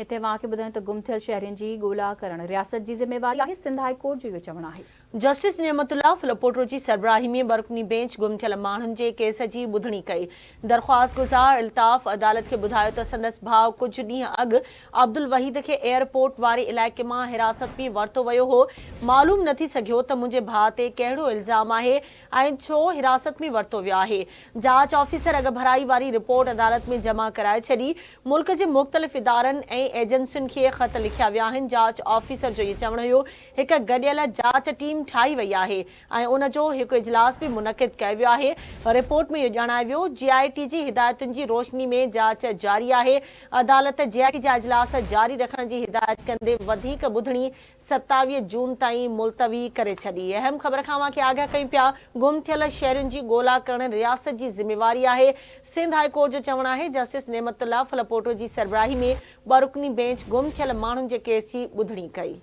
हिते वाके ॿुधायूं त गुम थियल शहरियुनि जी ॻोल्हा करण रियासत जी ज़िम्मेवारी आहे। सिंध हाई कोर्ट जो इहो चवणु आहे। जस्टिस नेमतुल्ला फिलोपोट्रो जी सरबराही में बरकनी बेंच गुम थियल माण्हुनि जे केस जी ॿुधणी कई। दरख़्वास्त गुज़ार इल्ताफ़ अदालत खे ॿुधायो त संदसि भाउ कुझु ॾींहं अॻु अब्दुल वहीद खे एयरपोर्ट वारे इलाइक़े मां हिरासत में वरितो वियो हो। मालूम न थी सघियो त मुंहिंजे भाउ ते कहिड़ो इल्ज़ाम आहे ऐं छो हिरासत में वरितो वियो आहे। जांच ऑफिसर अॻ भराई वारी रिपोर्ट अदालत में जमा कराए छॾी। मुल्क जे मुख़्तलिफ़ इदारनि ऐं एजेंसियुनि खे ख़त लिखिया विया आहिनि। जांच ऑफिसर जो इहो चवणु हुयो हिकु गॾियल जांच टीम ठाही वई आहे ऐं उन जो हिकु इजलास बि मुनक़िद कयो वियो आहे। रिपोर्ट में इहो ॼाणायो वियो GIT जी हिदायतुनि जी रोशनी में जांच जारी आहे। अदालत GIT जा इजलास जारी रखण जी हिदायत कंदे वधीक ॿुधणी 27 जून ताईं मुलतवी करे छॾी। अहम ख़बर खां वाके आगाह कयूं पिया। गुम थियल शहरियुनि जी ॻोल्हा करण रियासत जी ज़िम्मेवारी आहे। सिंध हाई कोर्ट जो चवणु आहे जस्टिस नेमतुल्ला फिलोपोट्रो जी सरबराही में बरकनी बेंच गुम थियल माण्हुनि जे केस जी ॿुधणी कई।